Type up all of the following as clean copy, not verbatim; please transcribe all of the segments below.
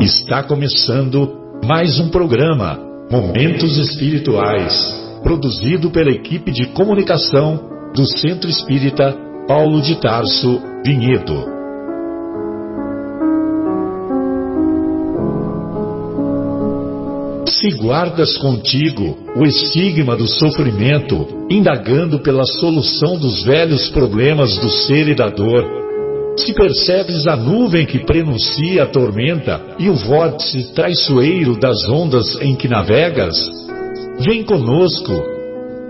Está começando mais um programa, Momentos Espirituais, produzido pela equipe de comunicação do Centro Espírita Paulo de Tarso, Vinhedo. Se guardas contigo o estigma do sofrimento, indagando pela solução dos velhos problemas do ser e da dor, se percebes a nuvem que prenuncia a tormenta e o vórtice traiçoeiro das ondas em que navegas, vem conosco,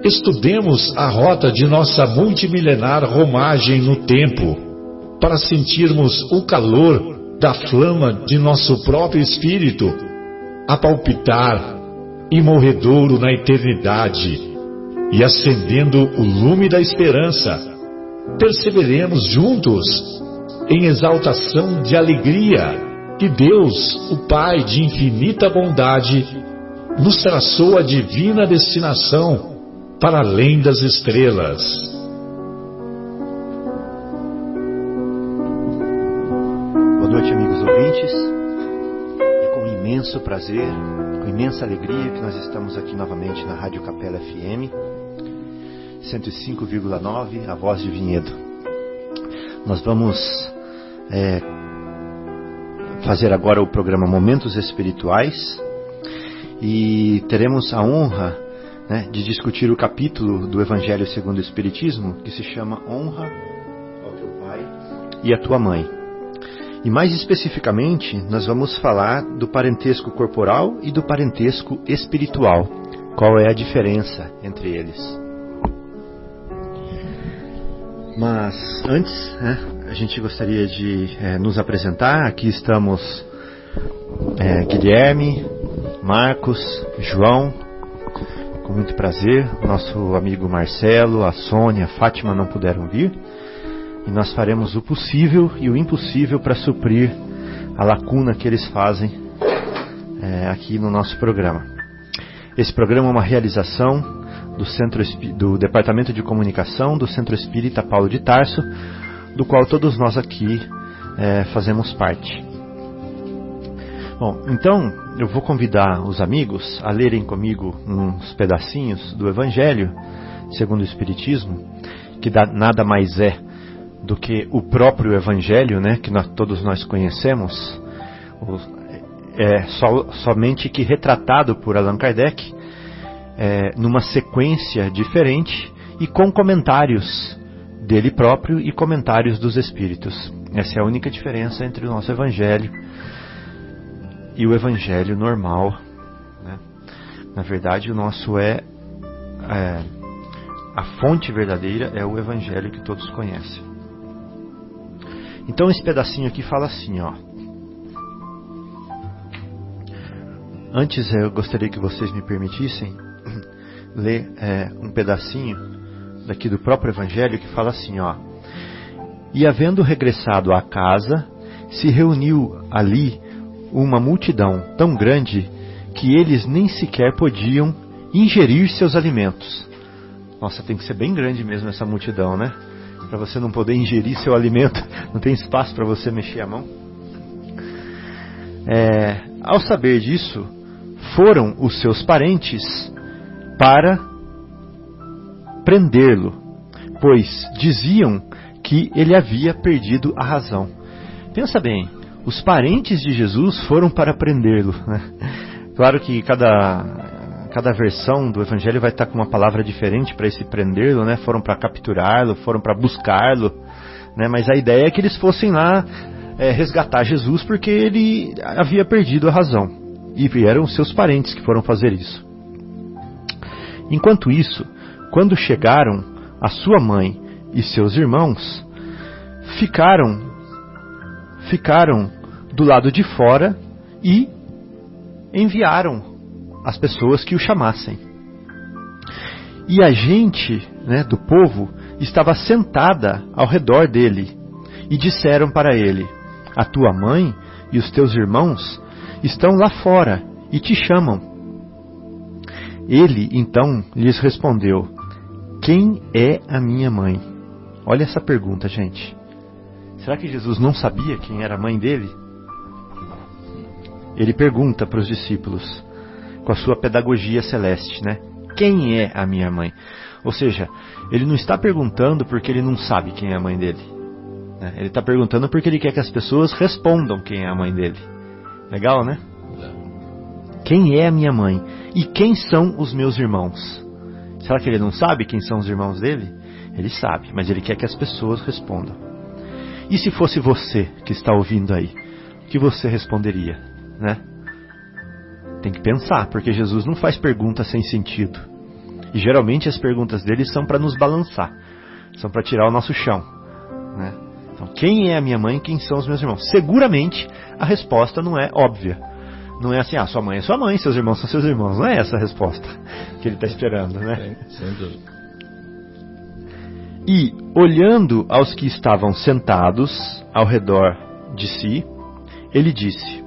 estudemos a rota de nossa multimilenar romagem no tempo, para sentirmos o calor da flama de nosso próprio espírito, a palpitar, imorredouro na eternidade, e acendendo o lume da esperança, perseveremos juntos em exaltação de alegria que Deus, o Pai de infinita bondade, nos traçou a divina destinação para além das estrelas. Boa noite, amigos ouvintes. É com imenso prazer, com imensa alegria que nós estamos aqui novamente na Rádio Capela FM 105,9, a voz de Vinhedo. Nós vamos fazer agora o programa Momentos Espirituais e teremos a honra de discutir o capítulo do Evangelho segundo o Espiritismo que se chama Honra ao teu pai e à tua mãe. E mais especificamente, nós vamos falar do parentesco corporal e do parentesco espiritual. Qual é a diferença entre eles? Mas antes, a gente gostaria de nos apresentar. Aqui estamos Guilherme, Marcos, João, com muito prazer. Nosso amigo Marcelo, a Sônia, a Fátima não puderam vir. E nós faremos o possível e o impossível para suprir a lacuna que eles fazem aqui no nosso programa. Esse programa é uma realização do Departamento de Comunicação do Centro Espírita Paulo de Tarso, do qual todos nós aqui fazemos parte. Bom, então eu vou convidar os amigos a lerem comigo uns pedacinhos do Evangelho segundo o Espiritismo, que nada mais é do que o próprio Evangelho, que todos nós conhecemos, somente que retratado por Allan Kardec, numa sequência diferente e com comentários dele próprio e comentários dos Espíritos. Essa é a única diferença entre o nosso Evangelho e o Evangelho normal. Na verdade, o nosso a fonte verdadeira é o Evangelho que todos conhecem. Então esse pedacinho aqui fala assim, Antes eu gostaria que vocês me permitissem ler um pedacinho daqui do próprio Evangelho que fala assim, E havendo regressado à casa, se reuniu ali uma multidão tão grande que eles nem sequer podiam ingerir seus alimentos. Nossa, tem que ser bem grande mesmo essa multidão, para você não poder ingerir seu alimento, não tem espaço para você mexer a mão. Ao saber disso, foram os seus parentes para prendê-lo, pois diziam que ele havia perdido a razão. Pensa bem, os parentes de Jesus foram para prendê-lo. Claro que cada versão do Evangelho vai estar com uma palavra diferente para esse prendê-lo, foram para capturá-lo, foram para buscá-lo, mas a ideia é que eles fossem lá resgatar Jesus porque ele havia perdido a razão. E eram seus parentes que foram fazer isso. Enquanto isso, quando chegaram, a sua mãe e seus irmãos ficaram do lado de fora e enviaram as pessoas que o chamassem. E a gente do povo estava sentada ao redor dele e disseram para ele: a tua mãe e os teus irmãos estão lá fora e te chamam. Ele então lhes respondeu: quem é a minha mãe? Olha essa pergunta, gente. Será que Jesus não sabia quem era a mãe dele? ele pergunta para os discípulos, com a sua pedagogia celeste, né? Quem é a minha mãe? Ou seja, ele não está perguntando porque ele não sabe quem é a mãe dele, né? Ele está perguntando porque ele quer que as pessoas respondam quem é a mãe dele. Legal, né? Quem é a minha mãe? E quem são os meus irmãos? Será que ele não sabe quem são os irmãos dele? Ele sabe, mas ele quer que as pessoas respondam. E se fosse você que está ouvindo aí, o que você responderia, né? Tem que pensar, porque Jesus não faz perguntas sem sentido. E geralmente as perguntas dele são para nos balançar, são para tirar o nosso chão, né? Então, quem é a minha mãe e quem são os meus irmãos? Seguramente a resposta não é óbvia. Não é assim, sua mãe é sua mãe, seus irmãos são seus irmãos. Não é essa a resposta que ele está esperando, né? Sem dúvida. E, olhando aos que estavam sentados ao redor de si, ele disse: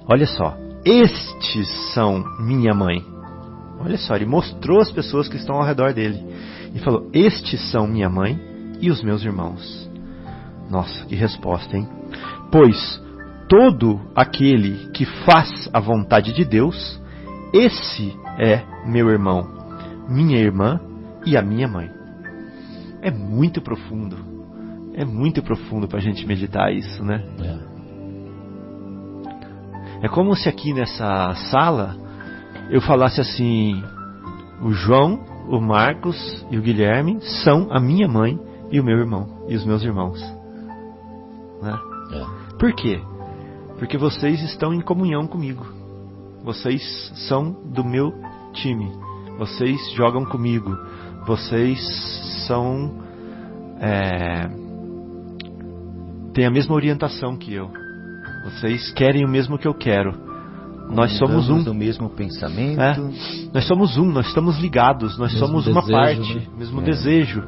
olha só, estes são minha mãe. Olha só, ele mostrou as pessoas que estão ao redor dele e falou: estes são minha mãe e os meus irmãos. Nossa, que resposta, hein? Pois todo aquele que faz a vontade de Deus, esse é meu irmão, minha irmã e a minha mãe. É muito profundo para a gente meditar isso, né? É como se aqui nessa sala eu falasse assim: o João, o Marcos e o Guilherme são a minha mãe e o meu irmão e os meus irmãos, né? Por quê? Porque vocês estão em comunhão comigo. Vocês são do meu time. Vocês jogam comigo. Vocês são... têm a mesma orientação que eu. Vocês querem o mesmo que eu quero. Nós somos um. O mesmo pensamento. Nós somos um, nós estamos ligados. Nós mesmo somos desejo, uma parte. né? Mesmo desejo.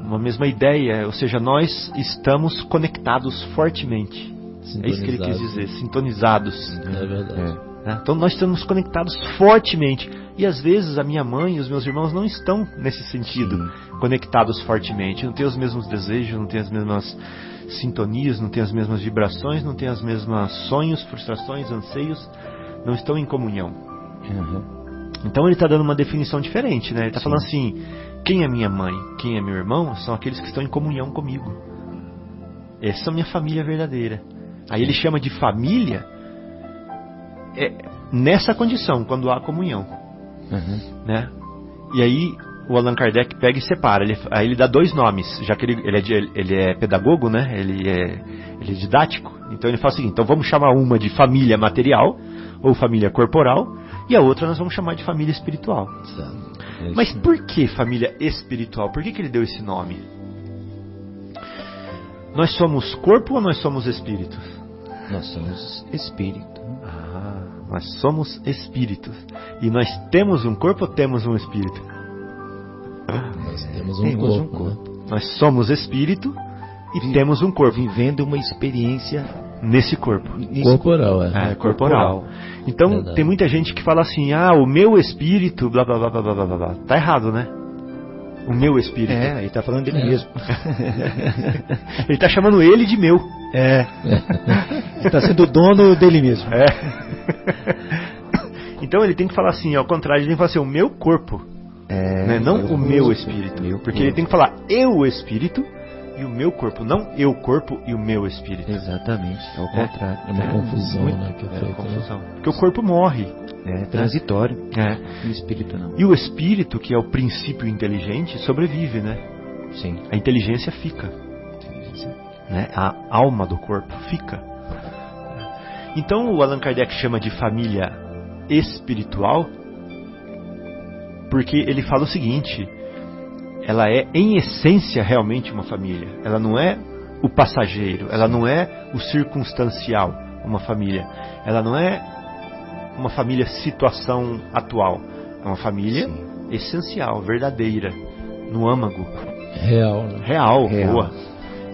Uma mesma ideia. Ou seja, nós estamos conectados fortemente. É isso que ele quis dizer, sintonizados. É verdade. Então nós estamos conectados fortemente. E às vezes a minha mãe e os meus irmãos não estão nesse sentido, conectados fortemente. Não têm os mesmos desejos, não têm as mesmas sintonias, não têm as mesmas vibrações, não têm as mesmas sonhos, frustrações, anseios. Não estão em comunhão. Então ele está dando uma definição diferente, né? Ele está falando assim: quem é minha mãe, quem é meu irmão, são aqueles que estão em comunhão comigo. Essa é a minha família verdadeira. Aí ele chama de família nessa condição, quando há comunhão, né? E aí o Allan Kardec pega e separa. Aí ele dá dois nomes, já que ele é pedagogo, né? Ele é didático. Então ele fala o seguinte: então vamos chamar uma de família material ou família corporal, e a outra nós vamos chamar de família espiritual. Mas por que família espiritual? Por que ele deu esse nome? Nós somos corpo ou nós somos espíritos? Nós somos espírito. Nós somos espíritos. E nós temos um corpo ou temos um espírito? Nós temos um corpo. Né? Nós somos espírito e temos um corpo. Vivendo uma experiência nesse corpo. Corporal, corporal. Então, verdade. Tem muita gente que fala assim: o meu espírito, blá blá blá blá blá blá blá. Tá errado, né? O meu espírito. Ele tá falando dele mesmo. Ele tá chamando ele de meu. Ele tá sendo dono dele mesmo. Então ele tem que falar assim, ao contrário, ele tem que falar assim: o meu corpo, né? Não o meu espírito. Porque ele tem que falar eu espírito e o meu corpo, não eu corpo e o meu espírito. Exatamente, é o contrário. É uma confusão, né? Que é confusão. Porque o corpo morre. É transitório. O espírito não. E o espírito, que é o princípio inteligente, sobrevive, né? Sim. A inteligência fica. Né? A alma do corpo fica. Então o Allan Kardec chama de família espiritual porque ele fala o seguinte: ela é em essência realmente uma família. Ela não é o passageiro, ela não é o circunstancial, uma família. Ela não é uma família situação atual. É uma família essencial, verdadeira, no âmago. Real, né? Real. Boa.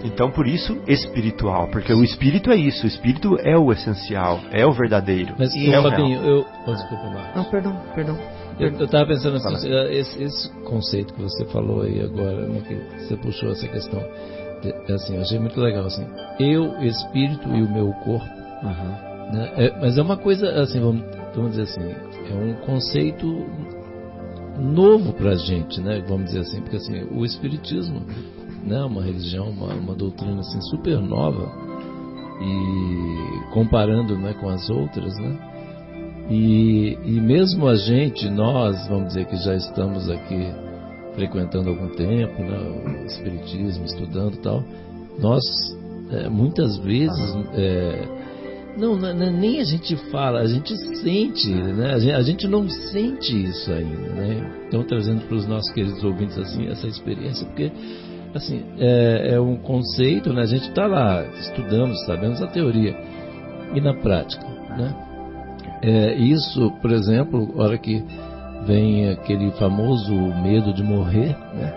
Então, por isso, espiritual. Porque o espírito é isso. O espírito é o essencial. É o verdadeiro. Mas, Fabinho, desculpa, Marcos. Não, perdão. Eu estava pensando assim, esse conceito que você falou aí agora, né, que você puxou essa questão. Assim, eu achei muito legal, assim. Eu, espírito e o meu corpo Né? Mas é uma coisa, assim, vamos dizer assim, é um conceito novo para a gente, né? Vamos dizer assim, porque assim, o Espiritismo, né, uma religião, uma doutrina assim, super nova, e comparando, né, com as outras, né? E mesmo a gente, nós, vamos dizer que já estamos aqui frequentando algum tempo, né, o Espiritismo, estudando e tal, nós muitas vezes nem a gente fala, a gente sente, né? A gente não sente isso ainda, né? Então, trazendo para os nossos queridos ouvintes assim, essa experiência, porque assim, é um conceito, né? A gente está lá, estudamos, sabemos a teoria, e na prática, né? Isso, por exemplo, a hora que vem aquele famoso medo de morrer, né?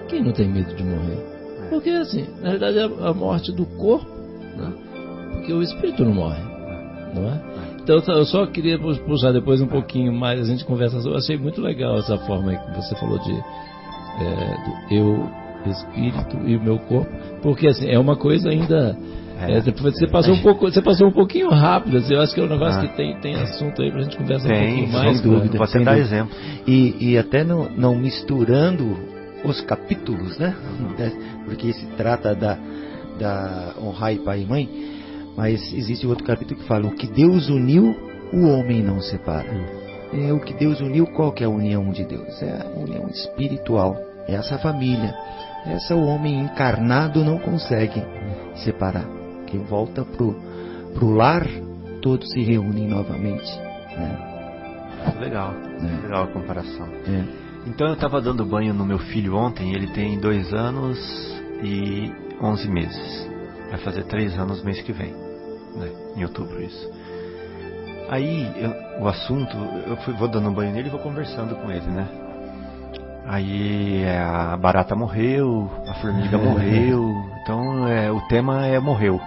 Quem não tem medo de morrer? Porque assim, na verdade é a morte do corpo, né? Porque o espírito não morre, não é? Então eu só queria puxar depois um pouquinho mais, a gente conversa, eu achei muito legal essa forma aí que você falou de do eu, espírito e o meu corpo, porque assim, é uma coisa ainda... Você passou um pouquinho rápido, assim, eu acho que é um negócio que tem assunto aí pra gente conversar um pouquinho mais. Sem dúvida, você dá exemplo. E até não misturando os capítulos, né? Porque se trata da honrar pai e mãe, mas existe outro capítulo que fala: o que Deus uniu, o homem não separa. O que Deus uniu, qual que é a união de Deus? É a união espiritual, é essa família. Essa o homem encarnado não consegue separar. Que volta pro lar, todos se reúnem novamente, né? Legal a comparação. Então eu estava dando banho no meu filho ontem. Ele tem 2 anos e 11 meses. Vai fazer 3 anos mês que vem, né? Em outubro isso. Aí o assunto, vou dando banho nele e vou conversando com ele, né? Aí a barata morreu, a formiga morreu. Então o tema morreu.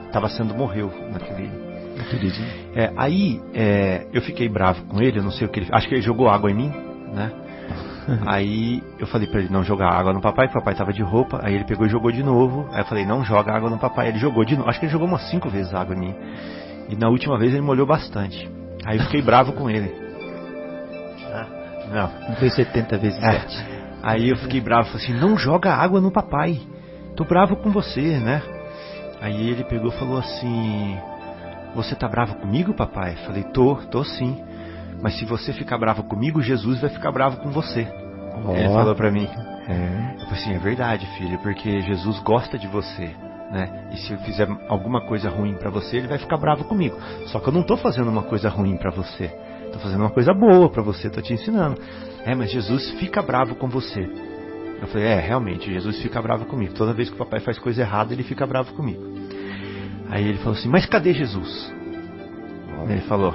Estava sendo morreu naquele dia. Aí eu fiquei bravo com ele, eu não sei o que ele... Acho que ele jogou água em mim, né? Aí eu falei pra ele não jogar água no papai, porque o papai tava de roupa. Aí ele pegou e jogou de novo. Aí eu falei, não joga água no papai. Ele jogou de novo, acho que ele jogou umas 5 vezes água em mim. E na última vez ele molhou bastante. Aí eu fiquei bravo com ele. Não foi 70 vezes 7. Aí eu fiquei bravo, falei assim, não joga água no papai. Tô bravo com você, né? Aí ele pegou e falou assim, você tá bravo comigo, papai? Eu falei, tô sim. Mas se você ficar bravo comigo, Jesus vai ficar bravo com você. Ele falou pra mim. Eu falei assim, é verdade, filho, porque Jesus gosta de você, né? E se eu fizer alguma coisa ruim pra você, ele vai ficar bravo comigo. Só que eu não tô fazendo uma coisa ruim pra você. Tô fazendo uma coisa boa pra você, tô te ensinando. Mas Jesus fica bravo com você. Eu falei, realmente, Jesus fica bravo comigo. Toda vez que o papai faz coisa errada, ele fica bravo comigo. Aí ele falou assim, mas cadê Jesus? Ele falou.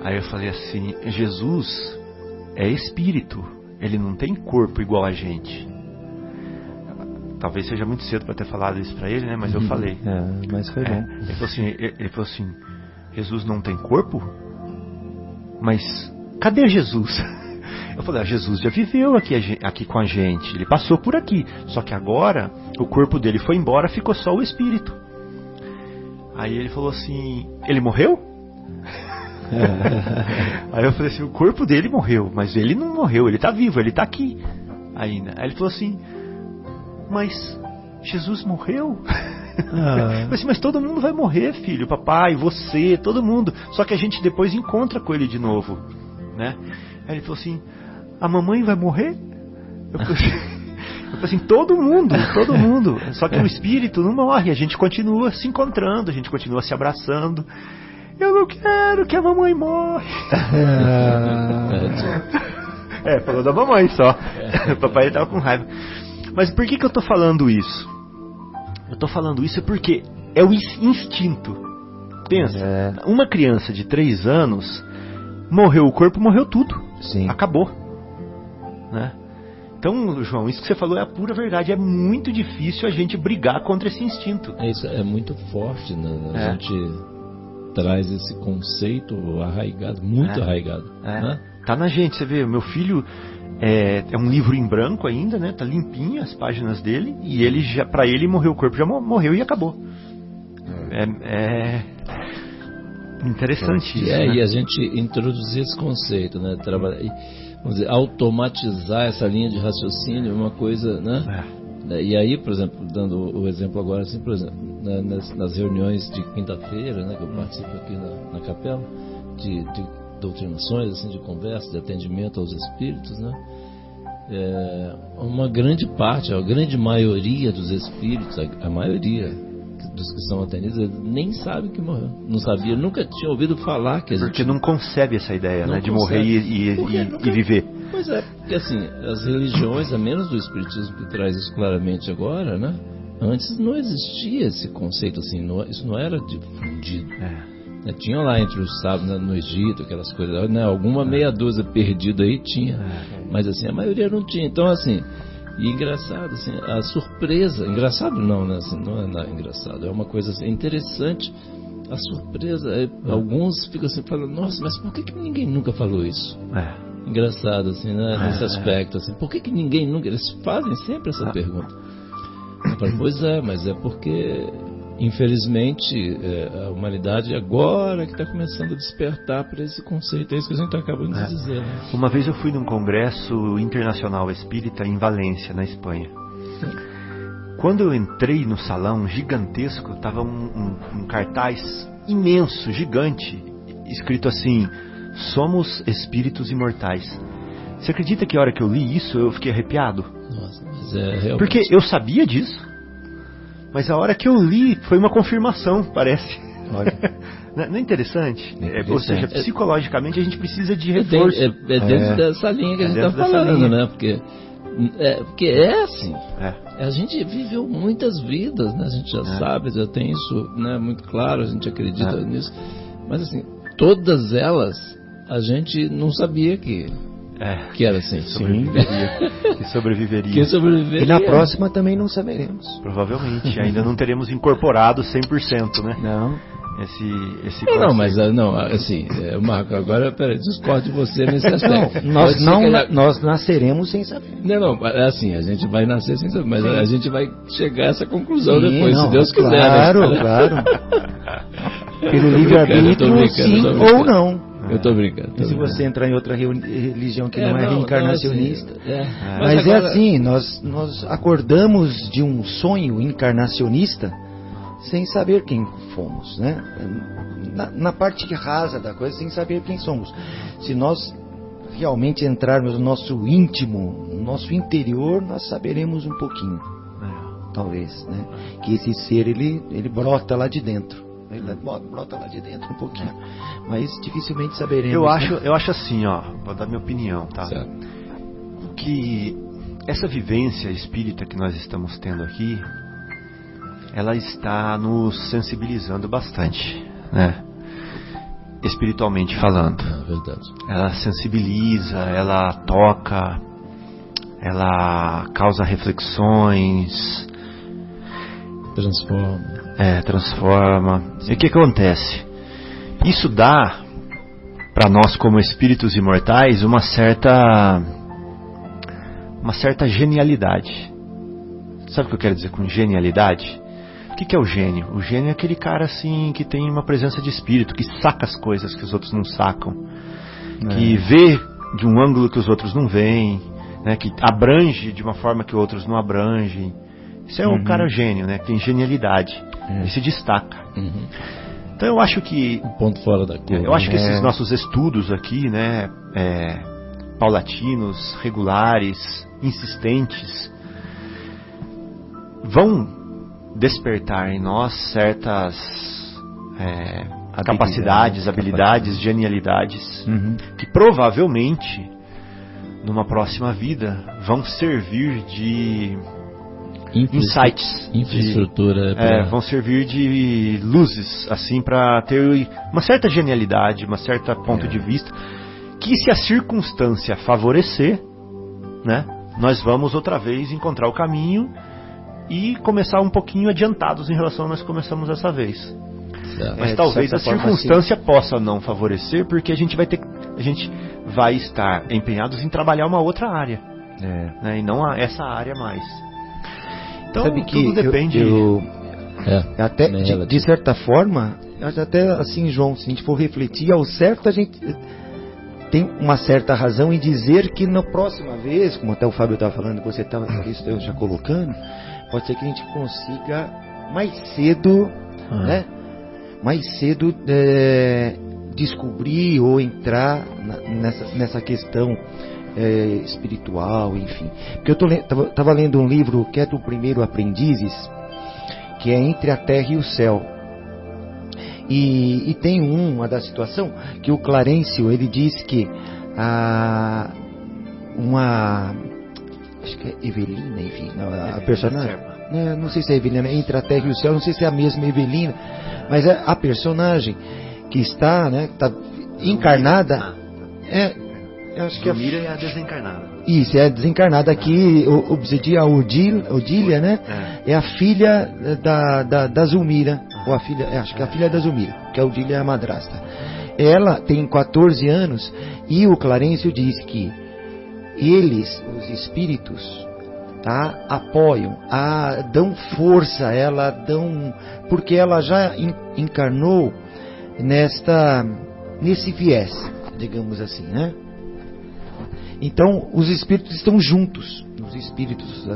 Aí eu falei assim, Jesus é espírito. Ele não tem corpo igual a gente. Talvez seja muito cedo para ter falado isso para ele, né? Mas eu falei. Mas foi bom. Ele falou assim, Jesus não tem corpo? Mas cadê Jesus? Eu falei, Jesus já viveu aqui com a gente, ele passou por aqui, só que agora o corpo dele foi embora, ficou só o espírito. Aí ele falou assim, ele morreu? Aí eu falei assim, o corpo dele morreu, mas ele não morreu, ele está vivo, ele está aqui ainda. Aí ele falou assim, mas Jesus morreu? Eu falei assim, mas todo mundo vai morrer, filho, papai, você, todo mundo, só que a gente depois encontra com ele de novo, né? Aí ele falou assim, a mamãe vai morrer? Eu falei assim, todo mundo, só que o espírito não morre, a gente continua se encontrando, a gente continua se abraçando. Eu não quero que a mamãe morra. Falou da mamãe só. O papai estava com raiva. Mas por que eu tô falando isso? Eu tô falando isso porque é o instinto. Pensa, uma criança de 3 anos, morreu o corpo, morreu tudo. Sim. Acabou, né? Então, João, isso que você falou é a pura verdade. É muito difícil a gente brigar contra esse instinto. Isso é muito forte, né? A gente traz esse conceito arraigado, muito arraigado. Né? Tá na gente, você vê, o meu filho é um livro em branco ainda, né? Tá limpinho as páginas dele, e ele já, pra ele morreu o corpo, já morreu e acabou. É interessante isso, E né? a gente introduzir esse conceito, né? Vamos dizer, automatizar essa linha de raciocínio é uma coisa, né? E aí, por exemplo, dando o exemplo agora, assim, por exemplo, nas reuniões de quinta-feira, né, que eu participo aqui na capela, de doutrinações, assim, de conversa, de atendimento aos espíritos, né? Uma grande parte, a grande maioria dos espíritos, a maioria dos que são atendidos, nem sabe que morreu. Não sabia, nunca tinha ouvido falar que Porque não concebe essa ideia, né, de morrer Porque e viver. Pois é, porque assim, as religiões, a menos do espiritismo que traz isso claramente agora, né? Antes não existia esse conceito assim, isso não era difundido. Tinha lá entre os sábios no Egito, aquelas coisas, né? Alguma meia dúzia perdida aí tinha, mas assim, a maioria não tinha. Então assim, e engraçado, assim, a surpresa, engraçado não, né? Assim, não é nada engraçado, é uma coisa assim, interessante. A surpresa, alguns ficam assim falando, nossa, mas por que ninguém nunca falou isso? Engraçado, assim, né? Nesse aspecto, assim, por que ninguém nunca... Eles fazem sempre essa pergunta. Eu falo, pois é, mas é porque, infelizmente, a humanidade agora que está começando a despertar para esse conceito. É isso que a gente está acabando de dizer, né? Uma vez eu fui num congresso internacional espírita em Valência, na Espanha. Quando eu entrei no salão gigantesco, estava um cartaz imenso, gigante, escrito assim: somos espíritos imortais. Você acredita que a hora que eu li isso eu fiquei arrepiado? Nossa, mas realmente... Porque eu sabia disso, mas a hora que eu li foi uma confirmação, parece. Olha. Não é interessante? Ou seja, psicologicamente a gente precisa de reforço. Dentro dessa linha que a gente está falando, né? Porque é assim. A gente viveu muitas vidas, né? A gente já sabe, já tem isso, né, muito claro, a gente acredita nisso. Mas assim, todas elas a gente não sabia que era assim. Que sobreviveria. E na próxima também não saberemos. Provavelmente. Ainda não teremos incorporado 100%, né? Não. Esse Não, mas não, assim, Marco, agora, peraí, discordo de você nesse aspecto. Nós nasceremos sem saber. Não, assim, a gente vai nascer sem saber, mas a gente vai chegar a essa conclusão depois, não, se Deus quiser. Claro, né? claro. Pelo livre-arbítrio, sim ou não. Eu tô brincando. E se você entrar em outra religião que não é reencarnacionista? Mas agora... é assim, nós acordamos de um sonho encarnacionista sem saber quem fomos, né? Na parte rasa da coisa, sem saber quem somos. Se nós realmente entrarmos no nosso íntimo, no nosso interior, nós saberemos um pouquinho, talvez, né? Que esse ser, ele brota lá de dentro. Ele brota lá de dentro um pouquinho, mas dificilmente saberemos. Eu acho assim, ó, vou dar minha opinião, tá? Certo. Que essa vivência espírita que nós estamos tendo aqui, ela está nos sensibilizando bastante, né? Espiritualmente falando. É verdade. Ela sensibiliza, ela toca, ela causa reflexões, transforma. E o que acontece? Isso dá para nós como espíritos imortais uma certa genialidade. Sabe o que eu quero dizer com genialidade? O que é o gênio? O gênio é aquele cara assim que tem uma presença de espírito, que saca as coisas que os outros não sacam, que vê de um ângulo que os outros não veem, né? Que abrange de uma forma que outros não abrangem. Isso é um cara gênio, né? Que tem genialidade, ele se destaca. Então eu acho que um ponto fora da curva. Eu acho que esses nossos estudos aqui, né, paulatinos, regulares, insistentes, vão despertar em nós certas capacidades, habilidades, genialidades, que provavelmente numa próxima vida vão servir de insights, infraestrutura, vão servir de luzes assim para ter uma certa genialidade, uma certa ponto de vista, que se a circunstância favorecer, né, nós vamos outra vez encontrar o caminho e começar um pouquinho adiantados em relação a nós começamos dessa vez. Mas talvez a circunstância possa não favorecer, porque a gente vai estar empenhados em trabalhar uma outra área, né, e não essa área mais. Então sabe que tudo depende. Até de certa forma, até assim, João, se a gente for refletir ao certo, a gente tem uma certa razão em dizer que na próxima vez, como até o Fábio estava falando, você estava já colocando, pode ser que a gente consiga mais cedo, né? Mais cedo descobrir ou entrar nessa questão espiritual, enfim. Porque eu estava lendo um livro que é do Primeiro Aprendizes, que é Entre a Terra e o Céu. E tem uma da situação que o Clarencio, ele diz que acho que é Evelina, enfim, a personagem, não sei se é Evelina, Entre a Terra e o Céu, não sei se é a mesma Evelina, mas é a personagem que está, né, está encarnada, eu acho que Zumira é a desencarnada. Isso, é a desencarnada aqui, Obsidia Odília, né? É a filha da Zulmira, ou a filha, acho que é a filha da Zulmira, que a Odília é a madrasta. Ela tem 14 anos e o Clarencio diz que eles, os espíritos, tá, apoiam, dão força, porque ela já encarnou nesse viés, digamos assim, né? Então, os espíritos estão juntos, os espíritos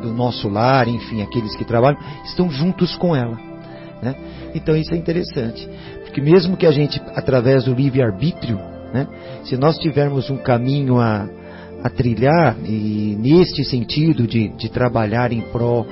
do nosso lar, enfim, aqueles que trabalham, estão juntos com ela, né? Então, isso é interessante, porque mesmo que a gente, através do livre-arbítrio, né, se nós tivermos um caminho a trilhar, e neste sentido de trabalhar em prol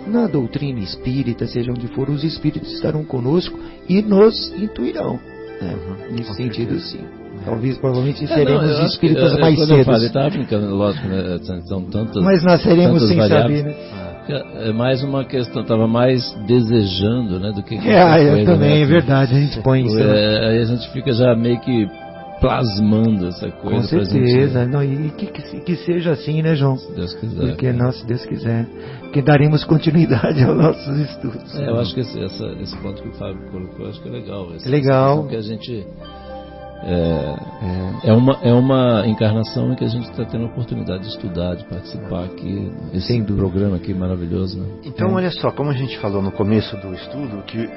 na doutrina espírita, seja onde for, os espíritos estarão conosco e nos intuirão, né? Nesse sentido, sim. Talvez, provavelmente, seremos espíritas mais cedo. Eu estava brincando, lógico, né? São tantas, mas nós seremos sem variáveis, saber, né? É mais uma questão, estava mais desejando, né, do que eu coisa, também, né? é verdade, a gente põe isso. Aí a gente fica já meio que plasmando essa coisa. Com certeza, pra gente, e que seja assim, né, João? Se Deus quiser. Porque nós, se Deus quiser, que daremos continuidade aos nossos estudos. Eu acho que esse ponto que o Fábio colocou, acho que é legal. Legal. Que a gente é uma encarnação em que a gente está tendo a oportunidade de estudar, de participar aqui desse programa aqui maravilhoso, né? Então, olha só, como a gente falou no começo do estudo, que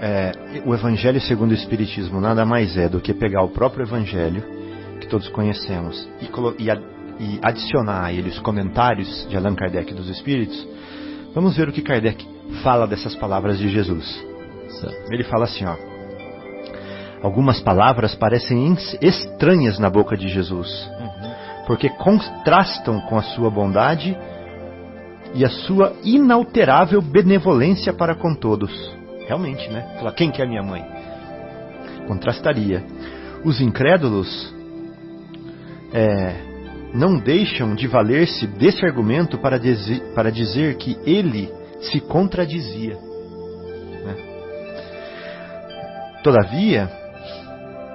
o Evangelho segundo o Espiritismo nada mais é do que pegar o próprio Evangelho, que todos conhecemos, e adicionar a ele os comentários de Allan Kardec dos Espíritos. Vamos ver o que Kardec fala dessas palavras de Jesus. Certo. Ele fala assim, algumas palavras parecem estranhas na boca de Jesus, porque contrastam com a sua bondade e a sua inalterável benevolência para com todos. Realmente, né? Fala, quem que é minha mãe? Contrastaria. Os incrédulos não deixam de valer-se desse argumento para dizer que ele se contradizia, né? Todavia,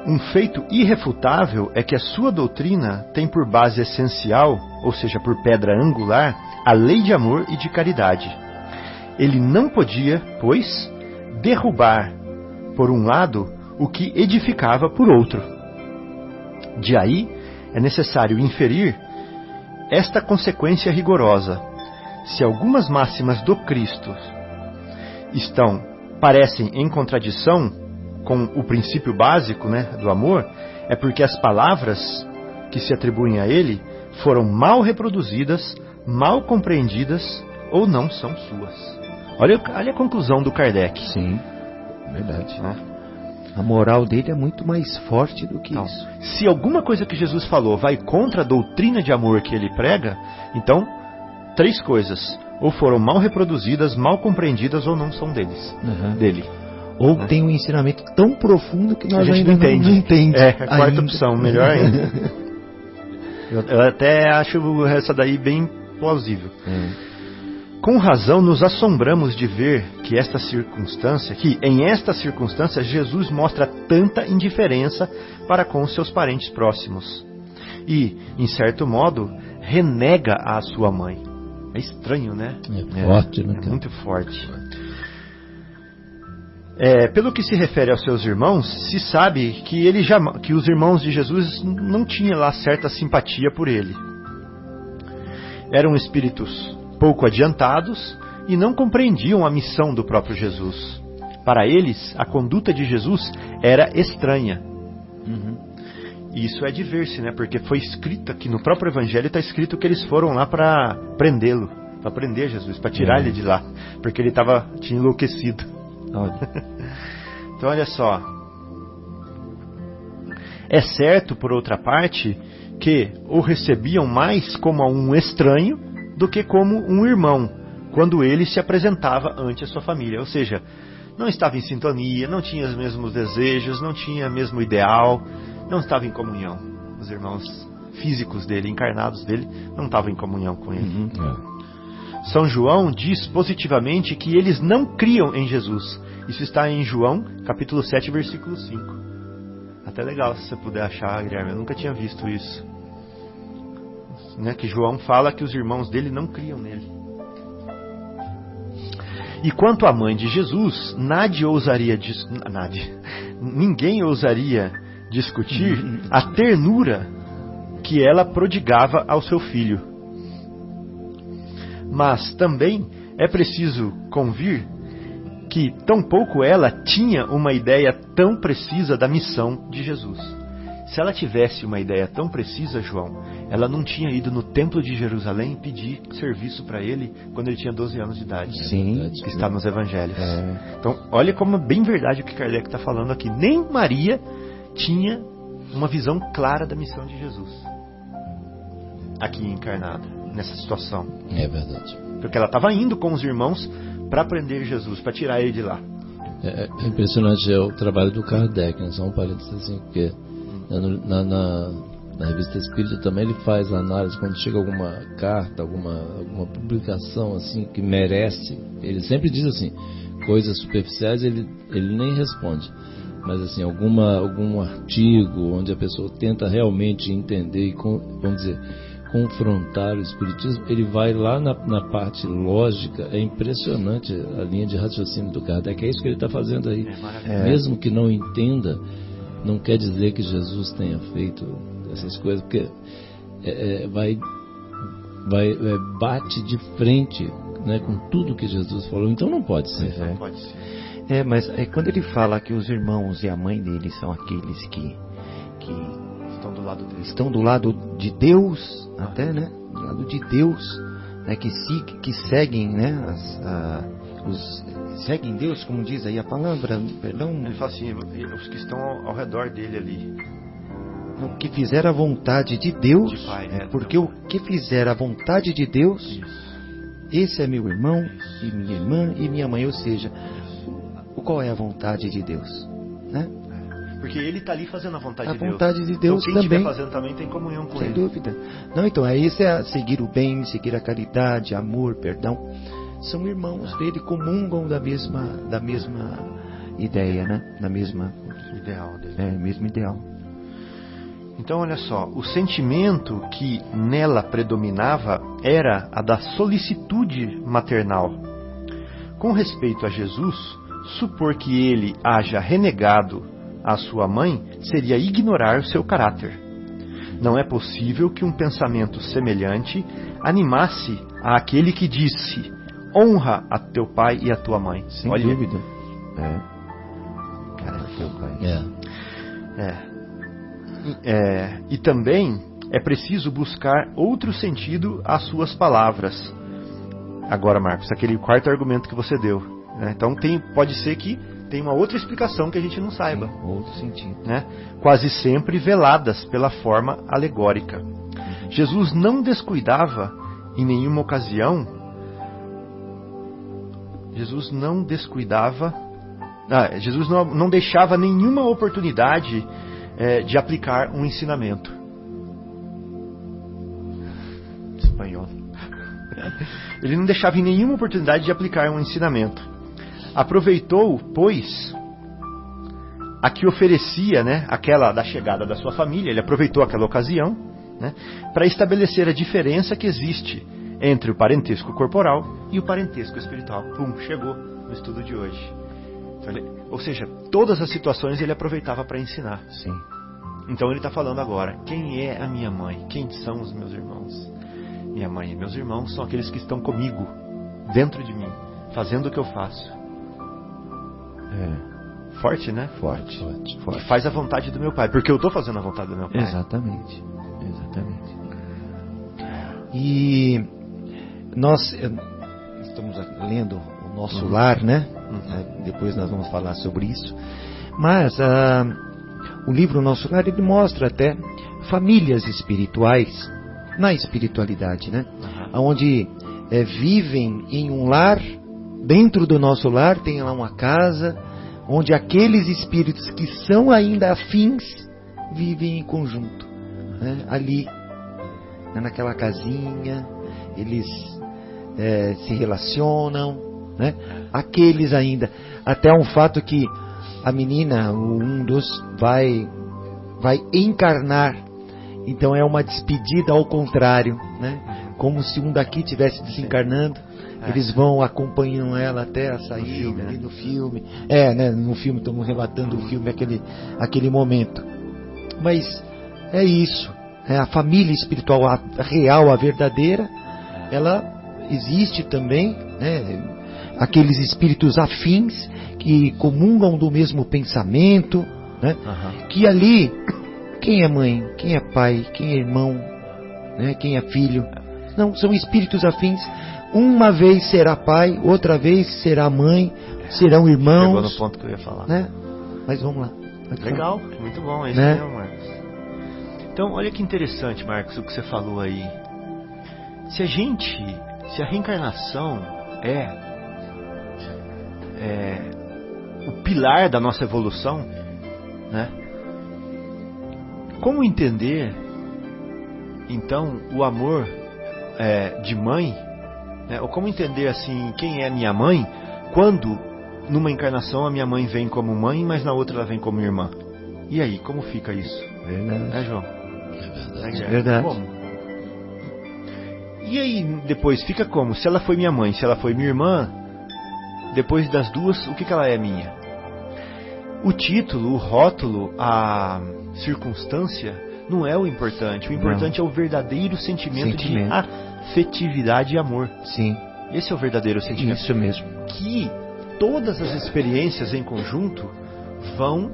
um feito irrefutável é que a sua doutrina tem por base essencial, ou seja, por pedra angular, a lei de amor e de caridade. Ele não podia, pois, derrubar, por um lado, o que edificava por outro. De aí, é necessário inferir esta consequência rigorosa. Se algumas máximas do Cristo parecem em contradição com o princípio básico, né, do amor, é porque as palavras que se atribuem a ele foram mal reproduzidas, mal compreendidas ou não são suas. Olha a conclusão do Kardec. Sim, verdade. A moral dele é muito mais forte do que isso. Se alguma coisa que Jesus falou vai contra a doutrina de amor que ele prega, então, 3 coisas: ou foram mal reproduzidas, mal compreendidas ou não são dele. Ou tem um ensinamento tão profundo que nós a gente ainda não entende. É a quarta opção, melhor ainda. Eu até acho essa daí bem plausível. Com razão nos assombramos de ver que em esta circunstância Jesus mostra tanta indiferença para com os seus parentes próximos e, em certo modo, renega a sua mãe. É estranho, né? É forte, né? É muito forte. Pelo que se refere aos seus irmãos, se sabe que os irmãos de Jesus não tinham lá certa simpatia por ele. Eram espíritos pouco adiantados e não compreendiam a missão do próprio Jesus. Para eles, a conduta de Jesus era estranha. E isso é de ver-se, né? Porque foi escrito aqui no próprio Evangelho, está escrito que eles foram lá para prendê-lo, para prender Jesus, para tirar ele de lá, porque ele tinha enlouquecido. Então olha só, é certo, por outra parte, que o recebiam mais como um estranho do que como um irmão, quando ele se apresentava ante a sua família. Ou seja, não estava em sintonia, não tinha os mesmos desejos, não tinha o mesmo ideal, não estava em comunhão. Os irmãos físicos dele, encarnados dele, não estavam em comunhão com ele. São João diz positivamente que eles não criam em Jesus. Isso está em João, capítulo 7, versículo 5. Até legal se você puder achar, Guilherme. Eu nunca tinha visto isso. Né? Que João fala que os irmãos dele não criam nele. E quanto à mãe de Jesus, ninguém ousaria discutir a ternura que ela prodigava ao seu filho. Mas também é preciso convir que tampouco ela tinha uma ideia tão precisa da missão de Jesus. Se ela tivesse uma ideia tão precisa, João, ela não tinha ido no templo de Jerusalém pedir serviço para ele quando ele tinha 12 anos de idade. Sim. Que está nos evangelhos. Então, olha como é bem verdade o que Kardec está falando aqui. Nem Maria tinha uma visão clara da missão de Jesus aqui encarnada, nessa situação. É verdade. Porque ela estava indo com os irmãos para prender Jesus, para tirar ele de lá. É impressionante o trabalho do Kardec, né? Só um parênteses assim, porque na Revista Espírita também ele faz análise quando chega alguma carta, alguma publicação assim que merece. Ele sempre diz assim, coisas superficiais ele nem responde. Mas assim, algum artigo onde a pessoa tenta realmente entender e, vamos dizer, confrontar o Espiritismo, ele vai lá na parte lógica. É impressionante a linha de raciocínio do Kardec. É isso que ele está fazendo aí. Mesmo que não entenda, não quer dizer que Jesus tenha feito essas coisas, porque bate de frente, né, com tudo que Jesus falou. Então não pode ser. Não pode ser. Mas quando ele fala que os irmãos e a mãe dele são aqueles que estão do lado de Deus, até, né? Do lado de Deus, né? Que seguem, né? Seguem Deus, como diz aí a palavra, perdão. Ele fala assim, os que estão ao redor dele ali. O que fizer a vontade de Deus, de pai, porque o que fizer a vontade de Deus, esse é meu irmão, e minha irmã, e minha mãe. Ou seja, qual é a vontade de Deus, né? Porque ele está ali fazendo a vontade de Deus. A vontade de Deus então, quem também. estiver fazendo também tem comunhão com ele. Sem dúvida. Não, então, isso é seguir o bem, seguir a caridade, amor, perdão. São irmãos dele, comungam da mesma ideia, né? Da mesma ideal dele. Mesmo ideal. Então, olha só, o sentimento que nela predominava era a da solicitude maternal. Com respeito a Jesus, supor que ele haja renegado a sua mãe seria ignorar o seu caráter. Não é possível que um pensamento semelhante animasse aquele que disse: honra a teu pai e a tua mãe. Sem dúvida. Cara, teu pai. E também é preciso buscar outro sentido às suas palavras. Agora, Marcos, aquele quarto argumento que você deu, né? Então pode ser que tem uma outra explicação que a gente não saiba. Outro sentido. Né? Quase sempre veladas pela forma alegórica. Jesus não descuidava em nenhuma ocasião. Jesus não deixava nenhuma oportunidade de aplicar um ensinamento. Espanhol. Ele não deixava em nenhuma oportunidade de aplicar um ensinamento. Aproveitou, pois, a que oferecia, né, aquela da chegada da sua família. Ele aproveitou aquela ocasião, né, para estabelecer a diferença que existe entre o parentesco corporal e o parentesco espiritual. Chegou no estudo de hoje. Ou seja, todas as situações ele aproveitava para ensinar. Sim. Então ele está falando agora: quem é a minha mãe? Quem são os meus irmãos? Minha mãe e meus irmãos são aqueles que estão comigo, dentro de mim. fazendo o que eu faço. Forte, né? Forte. E faz a vontade do meu Pai, porque eu estou fazendo a vontade do meu Pai. Exatamente. E nós estamos lendo o Nosso Lar, né? Depois nós vamos falar sobre isso. Mas o livro Nosso Lar, ele mostra até famílias espirituais na espiritualidade, né? Onde vivem em um lar, dentro do nosso lar tem lá uma casa, onde aqueles espíritos que são ainda afins vivem em conjunto, né? Ali, naquela casinha, eles se relacionam, né? Aqueles ainda, até um fato que a menina, um dos, vai encarnar, então é uma despedida ao contrário, né? Como se um daqui estivesse desencarnando. Eles vão, acompanham ela até a saída no filme. Né? No filme, estamos relatando o filme, aquele momento. Mas é isso. A família espiritual, a real, a verdadeira, ela existe também, né? Aqueles espíritos afins que comungam do mesmo pensamento, né? Que ali, quem é mãe, quem é pai, quem é irmão, né? Quem é filho? Não, são espíritos afins. Uma vez será pai, outra vez será mãe, serão irmãos. Chegou no ponto que eu ia falar. Né? Mas vamos lá. Legal, muito bom, é isso né? mesmo, Marcos. Então, olha que interessante, Marcos, o que você falou aí. Se a reencarnação é o pilar da nossa evolução, né? Como entender, então, o amor de mãe, né? Ou como entender, assim, quem é minha mãe, quando, numa encarnação, a minha mãe vem como mãe, mas na outra ela vem como irmã? E aí, como fica isso? Verdade. João? É verdade. Como? E aí, depois, fica como? Se ela foi minha mãe, se ela foi minha irmã, depois das duas, o que ela é minha? O título, o rótulo, a circunstância não é o importante. O importante é o verdadeiro sentimento de afetividade e amor. Sim. Esse é o verdadeiro sentimento. Isso mesmo. Que todas as experiências em conjunto vão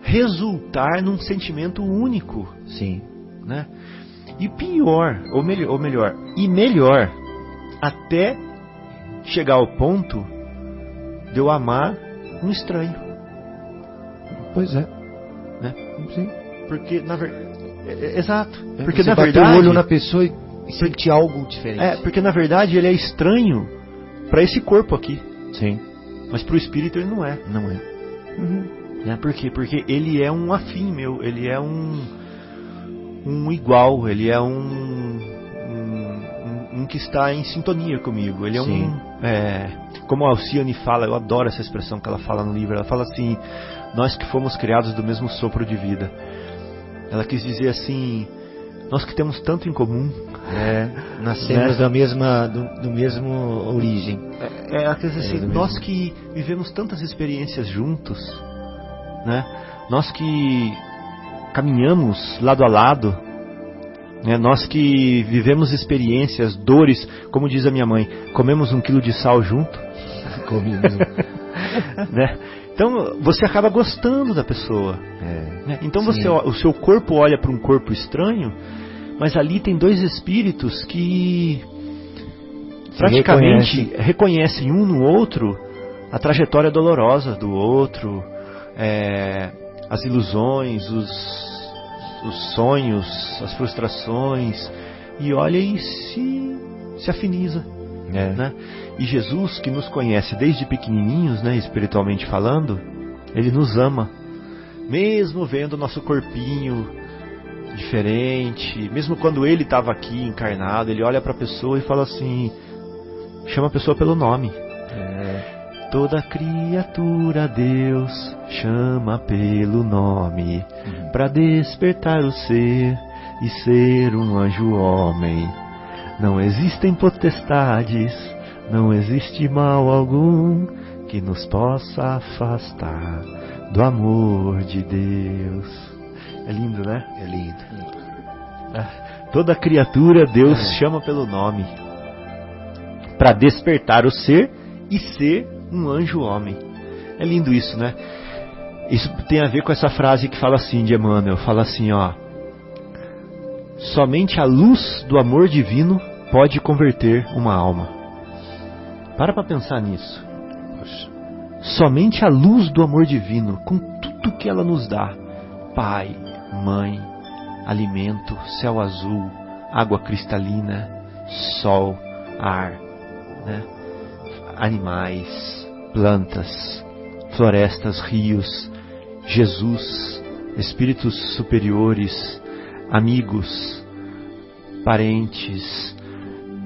resultar num sentimento único. Sim. Né? E pior, ou melhor, até chegar ao ponto de eu amar um estranho. Pois é. Né? Sim. Porque, na verdade... Exato. Porque, você na bater verdade... o olho na pessoa e sentir algo diferente. Porque, na verdade, ele é estranho para esse corpo aqui. Sim. Mas para o espírito ele não é. Não é. Né? Por quê? Porque ele é um afim meu. Ele é um igual. Ele é um que está em sintonia comigo. Ele é Sim. como a Alcione fala, eu adoro essa expressão que ela fala no livro. Ela fala assim: nós que fomos criados do mesmo sopro de vida. Ela quis dizer assim: nós que temos tanto em comum, nascemos da mesma do mesmo origem. Ela quis dizer assim: nós que vivemos tantas experiências juntos, né? Nós que caminhamos lado a lado, né? Nós que vivemos experiências, dores, como diz a minha mãe, comemos 1 quilo de sal junto. Comemos. Né? Então você acaba gostando da pessoa. Né? Então o seu corpo olha para um corpo estranho, mas ali tem dois espíritos que praticamente reconhecem um no outro a trajetória dolorosa do outro, as ilusões, os sonhos, as frustrações, e olha e se afiniza. Né? E Jesus, que nos conhece desde pequenininhos, né, espiritualmente falando, Ele nos ama, mesmo vendo o nosso corpinho diferente, mesmo quando Ele estava aqui encarnado, Ele olha para a pessoa e fala assim, chama a pessoa pelo nome. Toda criatura Deus chama pelo nome, para despertar o ser e ser um anjo homem. Não existem potestades, não existe mal algum que nos possa afastar do amor de Deus. É lindo, né? É lindo. Toda criatura Deus chama pelo nome, para despertar o ser e ser um anjo homem. É lindo isso, né? Isso tem a ver com essa frase que fala assim, de Emmanuel, fala assim, ó: somente a luz do amor divino pode converter uma alma. Para pensar nisso. Somente a luz do amor divino, com tudo que ela nos dá, pai, mãe, alimento, céu azul, água cristalina, sol, ar, né? Animais, plantas, florestas, rios, Jesus, espíritos superiores, amigos, parentes,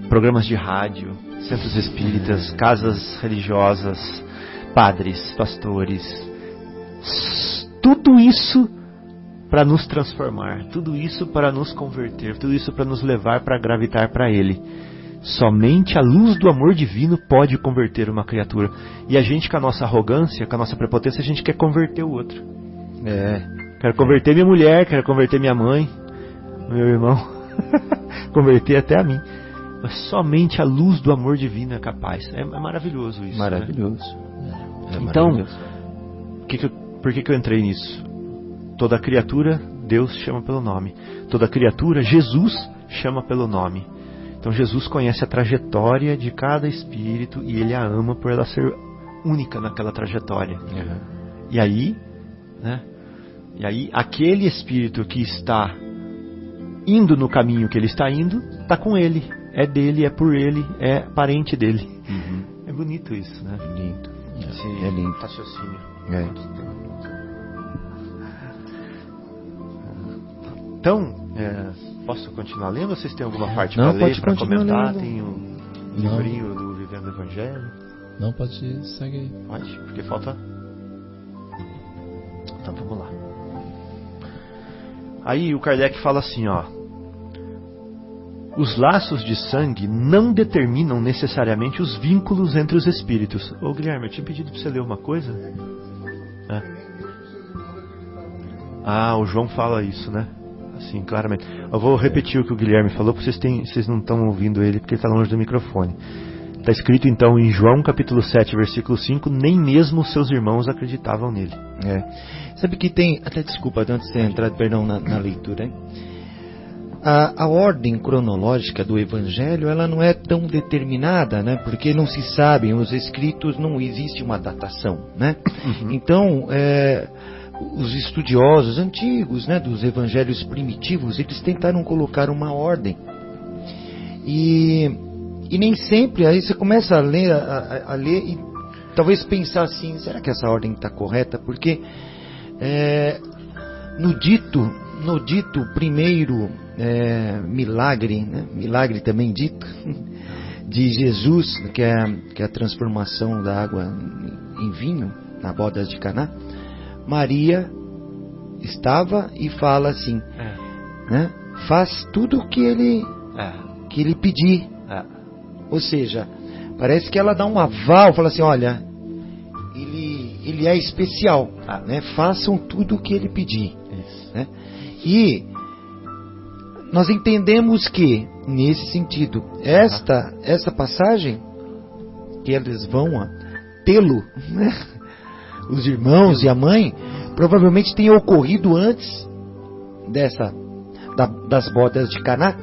programas de rádio, centros espíritas, casas religiosas, padres, pastores, tudo isso para nos transformar, tudo isso para nos converter, tudo isso para nos levar para gravitar para Ele. Somente a luz do amor divino pode converter uma criatura. E a gente, com a nossa arrogância, com a nossa prepotência, a gente quer converter o outro. Quero converter minha mulher, quero converter minha mãe, meu irmão, converter até a mim. Mas somente a luz do amor divino é capaz. É maravilhoso isso. Maravilhoso. Né? Então, por que eu entrei nisso? Toda criatura, Deus chama pelo nome. Toda criatura, Jesus chama pelo nome. Então Jesus conhece a trajetória de cada espírito e Ele a ama por ela ser única naquela trajetória. E aí, né? E aí aquele espírito que está indo no caminho que ele está indo, está com Ele. É dele, é por Ele, é parente dele. É bonito isso, né? Lindo. Esse é lindo. raciocínio. Então, posso continuar lendo ou vocês têm alguma parte para ler, para comentar? Lendo. Tem um livrinho do Vivendo o Evangelho. Não, pode seguir. Pode, porque falta... Então vamos lá. Aí o Kardec fala assim, ó: os laços de sangue não determinam necessariamente os vínculos entre os espíritos. Ô Guilherme, eu tinha pedido para você ler uma coisa. O João fala isso, né? Assim, claramente. Eu vou repetir o que o Guilherme falou, porque vocês não estão ouvindo ele, porque ele está longe do microfone. Está escrito então em João capítulo 7, versículo 5: nem mesmo seus irmãos acreditavam nele. Sabe que tem, até desculpa, antes de ter entrado, perdão, na leitura, hein? A ordem cronológica do Evangelho, ela não é tão determinada, né? Porque não se sabem, os escritos, não existe uma datação, né? Então, os estudiosos antigos, né, dos evangelhos primitivos, eles tentaram colocar uma ordem. E nem sempre, aí você começa a ler, a ler e talvez pensar assim, será que essa ordem está correta? Porque no dito primeiro milagre, né, milagre também dito, de Jesus, que é a transformação da água em vinho, na bodas de Caná, Maria estava e fala assim, né, faz tudo o que ele pedir. Ou seja, parece que ela dá um aval, fala assim, olha, ele é especial, né? Façam tudo o que ele pedir. Né? E nós entendemos que, nesse sentido, esta passagem, que eles vão tê-lo, né? Os irmãos e a mãe, provavelmente tenha ocorrido antes das bodas de Caná,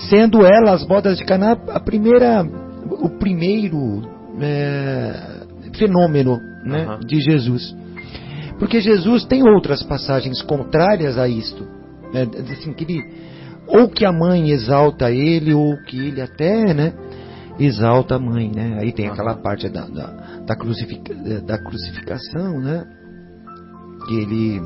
sendo as bodas de Caná o primeiro fenômeno, né, de Jesus. Porque Jesus tem outras passagens contrárias a isto, né, assim, ou que a mãe exalta ele, ou que ele até, né, exalta a mãe, né? Aí tem aquela parte da crucificação, né, que ele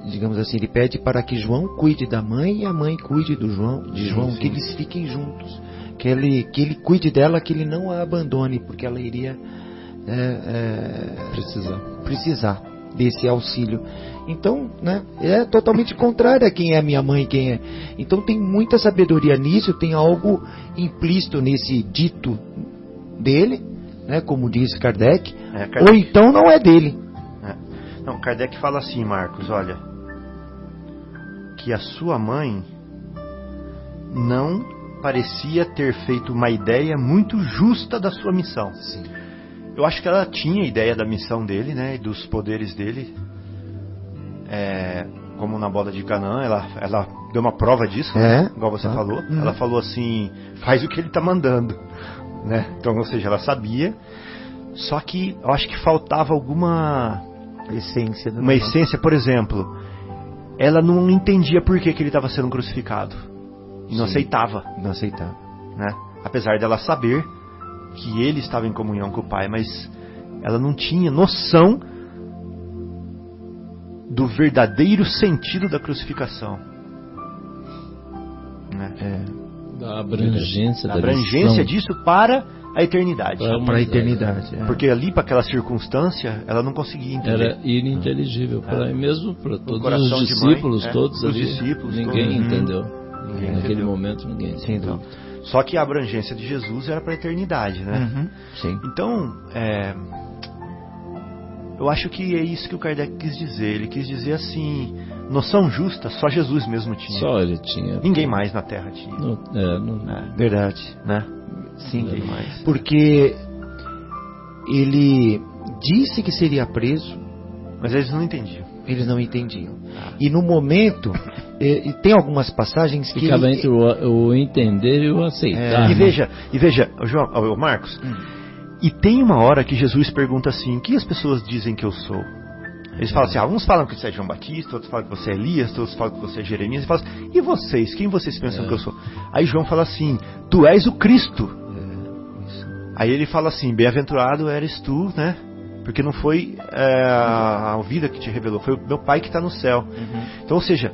digamos assim, ele pede para que João cuide da mãe e a mãe cuide de João, que eles fiquem juntos, que ele cuide dela, que ele não a abandone, porque ela iria precisar desse auxílio. Então, né, é totalmente contrário a quem é minha mãe, quem é. Então tem muita sabedoria nisso, tem algo implícito nesse dito dele, né, como diz Kardec, ou então não é dele. Não, Kardec fala assim, Marcos, olha, que a sua mãe não parecia ter feito uma ideia muito justa da sua missão. Sim. Eu acho que ela tinha ideia da missão dele, né, e dos poderes dele. Como na boda de Canaã, ela deu uma prova disso, né, igual você falou. Ela falou assim, faz o que ele está mandando, né? Então, ou seja, ela sabia. Só que eu acho que faltava alguma Essência. uma essência, por exemplo, ela não entendia por que ele estava sendo crucificado e não aceitava, Não aceitava. né? Apesar dela saber que ele estava em comunhão com o Pai, mas ela não tinha noção do verdadeiro sentido da crucificação, né? Da abrangência Da abrangência disso para a eternidade. Para a eternidade. Porque ali, para aquela circunstância, ela não conseguia entender. Era ininteligível, mesmo para todos coração os de mãe, discípulos, todos os ali, discípulos, ninguém todos. entendeu. Ninguém Naquele entendeu. momento ninguém Sem entendeu. dúvida. Só que a abrangência de Jesus era para a eternidade, né? Sim. Então, eu acho que é isso que o Kardec quis dizer. Ele quis dizer assim, noção justa, só Jesus mesmo tinha. Só ele tinha. Ninguém mais na Terra tinha. Verdade. Né? Sim. Ninguém mais. Porque ele disse que seria preso, Mas eles não entendiam. eles não entendiam. E no momento, tem algumas passagens que Ficava entre o entender e o aceitar. E veja, João, o Marcos, e tem uma hora que Jesus pergunta assim, o que as pessoas dizem que eu sou? Eles falam assim, uns falam que você é João Batista, outros falam que você é Elias, outros falam que você é Jeremias, e falam assim, e vocês, quem vocês pensam que eu sou? Aí João fala assim, tu és o Cristo. Aí ele fala assim, bem-aventurado eres tu, né? Porque não foi a vida que te revelou, foi o meu Pai que está no céu. Então, ou seja,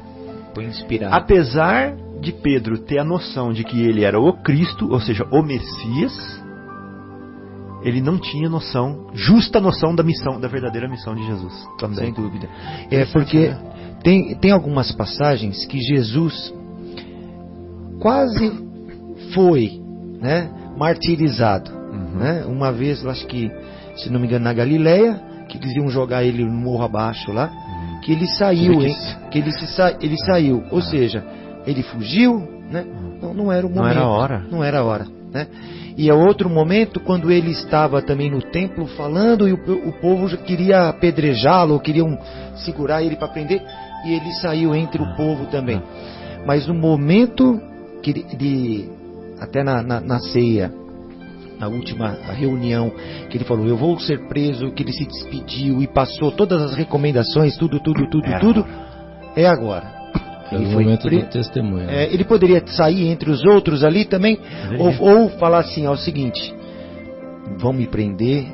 foi inspirado. apesar de Pedro ter a noção de que ele era o Cristo, ou seja, o Messias, ele não tinha justa noção da missão, da verdadeira missão de Jesus. Também. Sem dúvida. Porque tem algumas passagens que Jesus quase foi, né, martirizado. Né? Uma vez, eu acho que, se não me engano, na Galileia, que eles iam jogar ele no morro abaixo lá, que ele saiu, ele saiu. Ou seja, ele fugiu, né? Não era o momento. Não era a hora. Não era a hora, né? E é outro momento quando ele estava também no templo falando e o povo já queria apedrejá-lo, queriam segurar ele para prender, e ele saiu entre o povo também. Mas no momento que até na ceia, na última reunião, que ele falou, eu vou ser preso, que ele se despediu e passou todas as recomendações, tudo, é agora. É o momento do testemunho. Ele poderia sair entre os outros ali também, ou falar assim, o seguinte, vão me prender,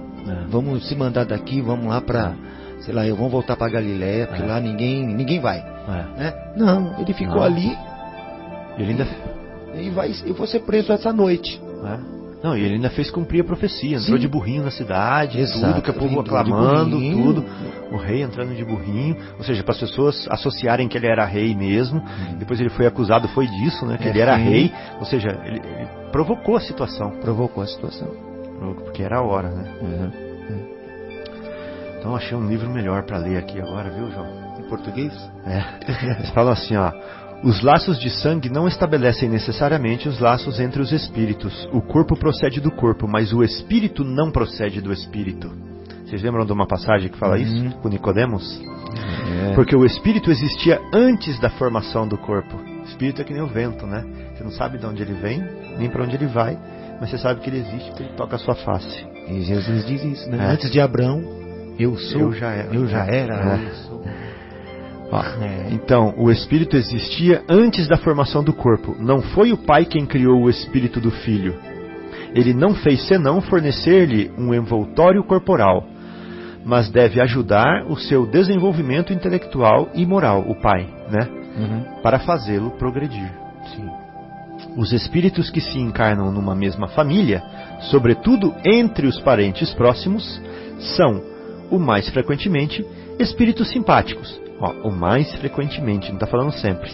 vamos se mandar daqui, vamos lá para, sei lá, vamos voltar para Galileia, porque lá ninguém vai. Né? Não, ele ficou ali, eu vou ser preso essa noite. Não, e ele ainda fez cumprir a profecia, entrou de burrinho na cidade, exato, tudo que o povo aclamando, tudo, o rei entrando de burrinho, ou seja, para as pessoas associarem que ele era rei mesmo. Depois ele foi acusado, foi disso, né, que ele era rei, ou seja, ele provocou a situação. Porque era a hora, né? Então achei um livro melhor para ler aqui agora, viu, João? Em português? Eles falam assim, ó. Os laços de sangue não estabelecem necessariamente os laços entre os espíritos. O corpo procede do corpo, mas o espírito não procede do espírito. Vocês lembram de uma passagem que fala isso? Com Nicodemos? Porque o espírito existia antes da formação do corpo. O espírito é que nem o vento, né? Você não sabe de onde ele vem, nem para onde ele vai, mas você sabe que ele existe porque ele toca a sua face. E Jesus diz isso, né? Antes de Abraão, eu sou. Eu já era. Eu sou. Então, o espírito existia antes da formação do corpo. Não foi o pai quem criou o espírito do filho. Ele não fez senão fornecer-lhe um envoltório corporal, mas deve ajudar o seu desenvolvimento intelectual e moral, o pai, né? Para fazê-lo progredir. Sim. Os espíritos que se encarnam numa mesma família, sobretudo entre os parentes próximos, são, o mais frequentemente, espíritos simpáticos. O mais frequentemente, não está falando sempre.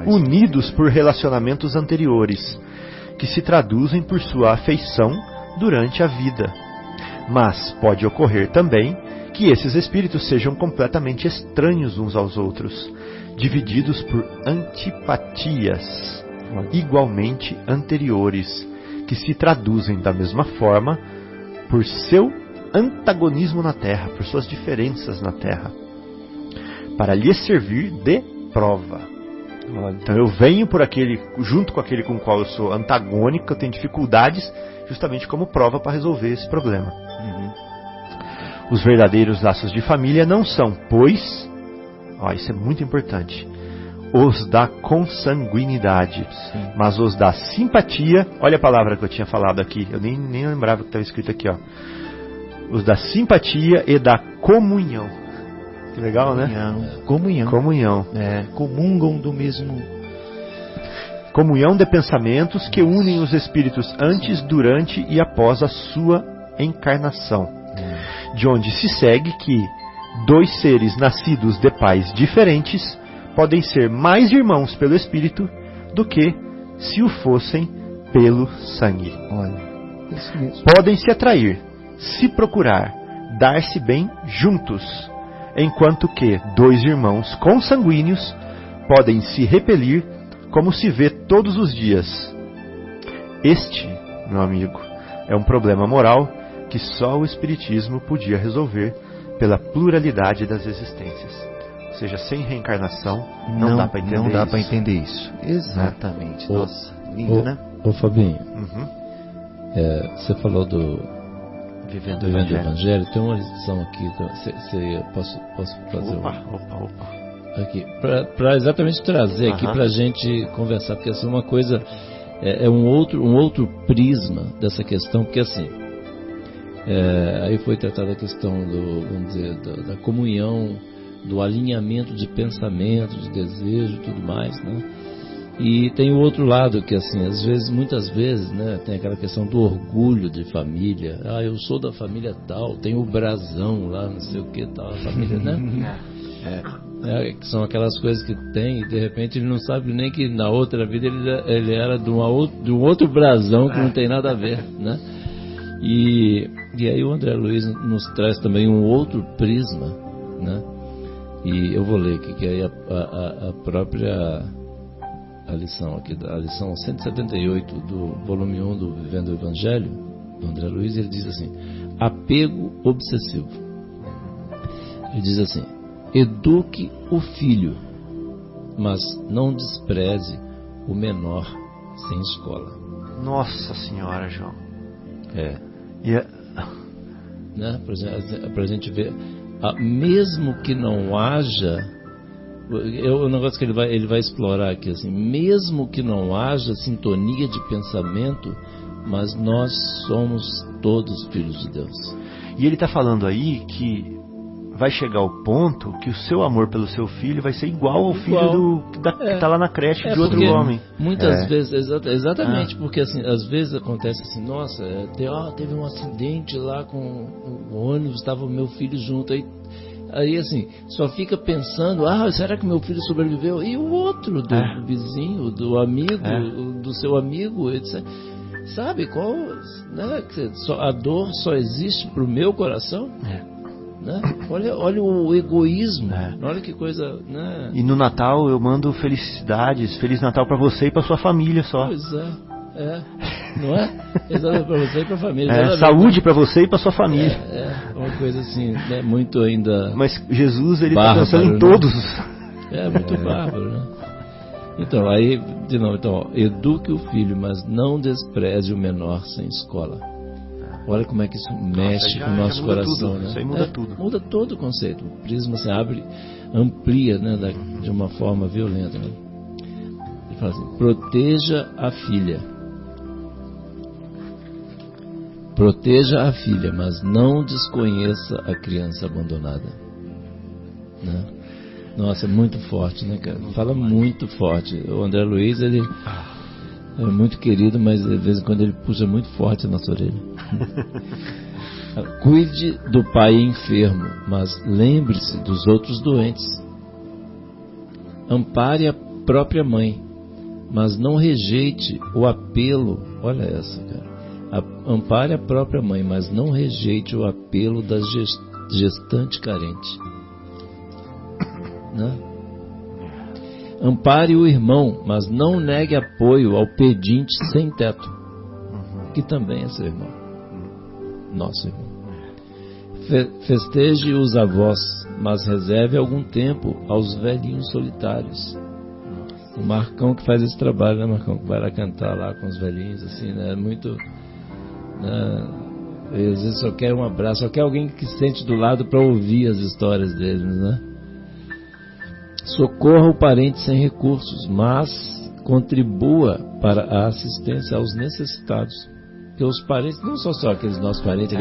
Unidos por relacionamentos anteriores, que se traduzem por sua afeição durante a vida. Mas pode ocorrer também que esses espíritos sejam completamente estranhos uns aos outros, divididos por antipatias. igualmente anteriores, que se traduzem da mesma forma por seu antagonismo na terra, por suas diferenças na terra, para lhes servir de prova. Então eu venho por aquele, junto com aquele com o qual eu sou antagônico, eu tenho dificuldades, justamente como prova para resolver esse problema. Os verdadeiros laços de família não são, pois, isso é muito importante, os da consanguinidade, mas os da simpatia. Olha a palavra que eu tinha falado aqui, eu nem lembrava que estava escrito aqui, os da simpatia e da comunhão. Que legal, né? Comunhão. Comungam do mesmo. Comunhão de pensamentos que unem os espíritos antes, durante e após a sua encarnação. De onde se segue que dois seres nascidos de pais diferentes podem ser mais irmãos pelo espírito do que se o fossem pelo sangue. Isso mesmo. Podem se atrair, se procurar, dar-se bem juntos, enquanto que dois irmãos consanguíneos podem se repelir como se vê todos os dias. Este, meu amigo, é um problema moral que só o Espiritismo podia resolver pela pluralidade das existências. Ou seja, sem reencarnação não dá para entender isso. Não dá para entender isso. Exatamente. Nossa, lindo, né? Ô Fabinho, você falou do Vivendo o Evangelho. Tem uma lição aqui, posso fazer Opa. aqui, para exatamente trazer aqui para a gente conversar, porque assim, uma coisa é um outro prisma dessa questão, porque assim, aí foi tratada a questão vamos dizer, da comunhão, do alinhamento de pensamento, de desejo e tudo mais, né? E tem o outro lado que assim, muitas vezes, né, tem aquela questão do orgulho de família. Eu sou da família tal, tem o brasão lá, não sei o que tal, a família, né? Que são aquelas coisas que tem e de repente ele não sabe nem que na outra vida ele era de um outro brasão que não tem nada a ver, né? E aí o André Luiz nos traz também um outro prisma, né? E eu vou ler aqui, que aí a própria a lição aqui, a lição 178 do volume 1 do Vivendo o Evangelho, do André Luiz, ele diz assim: apego obsessivo. Ele diz assim: eduque o filho, mas não despreze o menor sem escola. Nossa Senhora, João. Né? Pra gente ver, mesmo que não haja, o negócio que ele vai explorar aqui, assim, mesmo que não haja sintonia de pensamento, mas nós somos todos filhos de Deus. E ele está falando aí que vai chegar ao ponto que o seu amor pelo seu filho vai ser igual ao filho que está lá na creche de outro homem. Muitas vezes, exatamente, porque assim, às vezes acontece assim, nossa, teve um acidente lá com o ônibus, estava o meu filho junto, aí assim, só fica pensando, será que meu filho sobreviveu? E o outro do vizinho, do amigo, do seu amigo, etc. Sabe qual, né? A dor só existe pro meu coração? Né? Olha o egoísmo, olha que coisa, né? E no Natal eu mando felicidades, Feliz Natal para você e para sua família só. Pois não é? Exatamente, para você e para a família. Saúde para você e para sua família. Uma coisa assim, né? Muito ainda. Mas Jesus, ele está pensando em todos. Muito bárbaro, né? Então, aí, de novo, eduque o filho, mas não despreze o menor sem escola. Olha como é que isso mexe com o nosso coração, tudo, né? Isso aí muda tudo. Muda todo o conceito. O prisma se amplia, né, de uma forma violenta. Né? Ele fala assim: proteja a filha. Proteja a filha, mas não desconheça a criança abandonada. Né? Nossa, é muito forte, né, cara? Fala muito forte. O André Luiz, ele é muito querido, mas de vez em quando ele puxa muito forte a nossa orelha. Cuide do pai enfermo, mas lembre-se dos outros doentes. Ampare a própria mãe, mas não rejeite o apelo. Olha essa, cara. Ampare a própria mãe, mas não rejeite o apelo da gestante carente. Né? Ampare o irmão, mas não negue apoio ao pedinte sem teto, que também é seu irmão, nosso irmão. Festeje os avós, mas reserve algum tempo aos velhinhos solitários. O Marcão que faz esse trabalho, né, Marcão? Que vai lá cantar lá com os velhinhos, assim, né? Muito, né? Às vezes só quer um abraço, só quer alguém que sente do lado para ouvir as histórias deles, né? Socorra o parente sem recursos, mas contribua para a assistência aos necessitados. Porque os parentes não são só aqueles nossos parentes,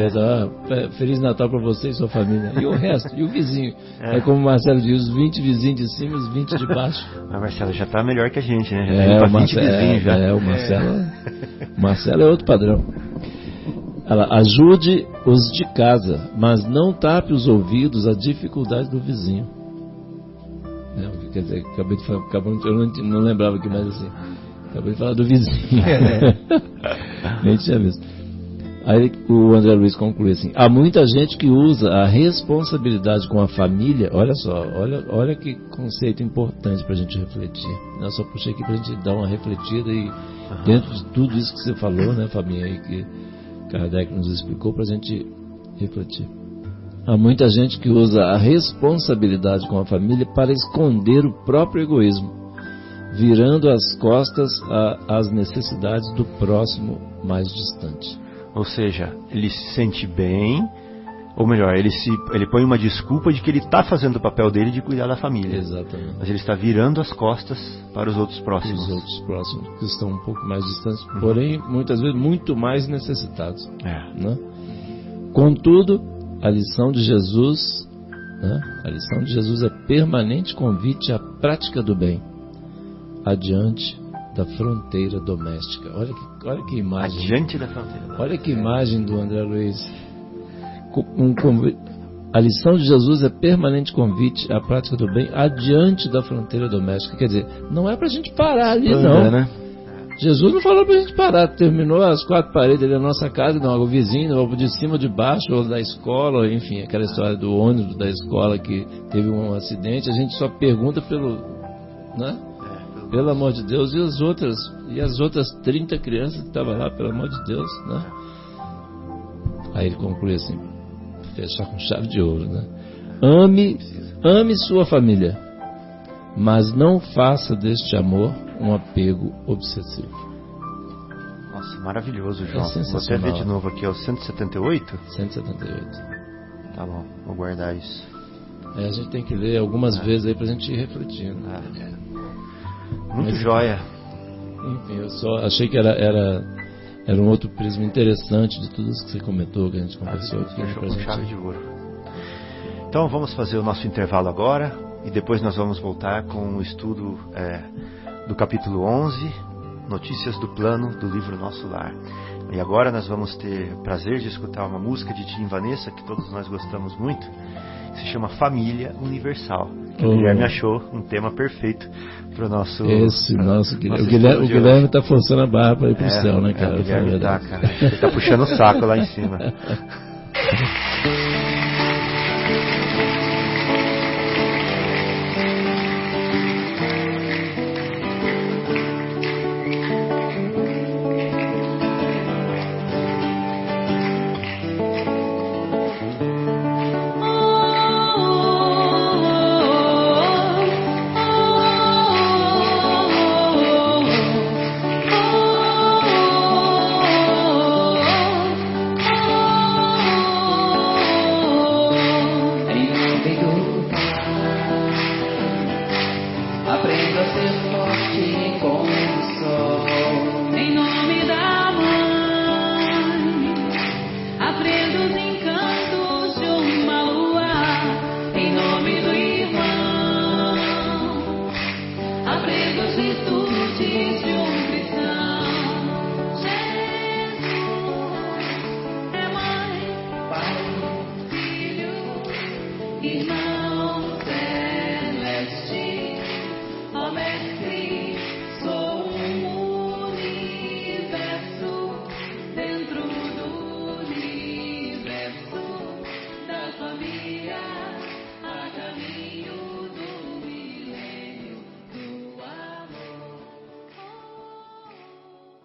Feliz Natal para você e sua família. E o resto, e o vizinho. É como o Marcelo diz, os 20 vizinhos de cima e os 20 de baixo. Mas Marcelo já está melhor que a gente, né? Já tá o Marcelo, 20 vizinhos já. O Marcelo é outro padrão. Ajude os de casa, mas não tape os ouvidos à dificuldade do vizinho. Quer dizer, acabei de falar, eu não lembrava aqui mais assim. Acabei de falar do vizinho. Nem tinha visto. Aí o André Luiz conclui assim: há muita gente que usa a responsabilidade com a família. Olha só, olha que conceito importante para a gente refletir. Eu só puxei aqui para a gente dar uma refletida e dentro de tudo isso que você falou, né, Fabinho, aí que Kardec nos explicou, para a gente refletir. Há muita gente que usa a responsabilidade com a família para esconder o próprio egoísmo, virando as costas às necessidades do próximo mais distante. Ou seja, ele se sente bem, ou melhor, ele põe uma desculpa de que ele está fazendo o papel dele de cuidar da família. Exatamente. Mas ele está virando as costas para os outros próximos. Os outros próximos, que estão um pouco mais distantes, porém, muitas vezes, muito mais necessitados. Né? Contudo, a lição de Jesus, né? A lição de Jesus é permanente convite à prática do bem, adiante da fronteira doméstica. Olha que imagem. Adiante da fronteira doméstica. Olha que imagem do André Luiz. A lição de Jesus é permanente convite à prática do bem adiante da fronteira doméstica. Quer dizer, não é pra gente parar ali, não. Né? Jesus não falou pra gente parar. Terminou as 4 paredes da nossa casa, não, o vizinho, ou de cima, de baixo, ou da escola, ou, enfim, aquela história do ônibus da escola que teve um acidente. A gente só pergunta né? Pelo amor de Deus, e as outras 30 crianças que estavam lá, pelo amor de Deus, né? Aí ele conclui assim, fechar com chave de ouro, né? Ame sua família, mas não faça deste amor um apego obsessivo. Nossa, maravilhoso, João. Vou até ver de novo aqui, é o 178? 178. Tá bom, vou guardar isso. A gente tem que ler algumas vezes aí pra gente ir refletindo. Muito joia. Enfim, eu só achei que era um outro prisma interessante de tudo isso que você comentou, que a gente conversou aqui. Fechou com chave de ouro. Então vamos fazer o nosso intervalo agora e depois nós vamos voltar com o estudo do capítulo 11, Notícias do Plano do livro Nosso Lar. E agora nós vamos ter o prazer de escutar uma música de Tim e Vanessa, que todos nós gostamos muito, que se chama Família Universal. Que o Guilherme achou um tema perfeito para o nosso... O Guilherme está forçando a barra para ir para o céu, né, cara? O Guilherme tá, cara. Ele está puxando o saco lá em cima.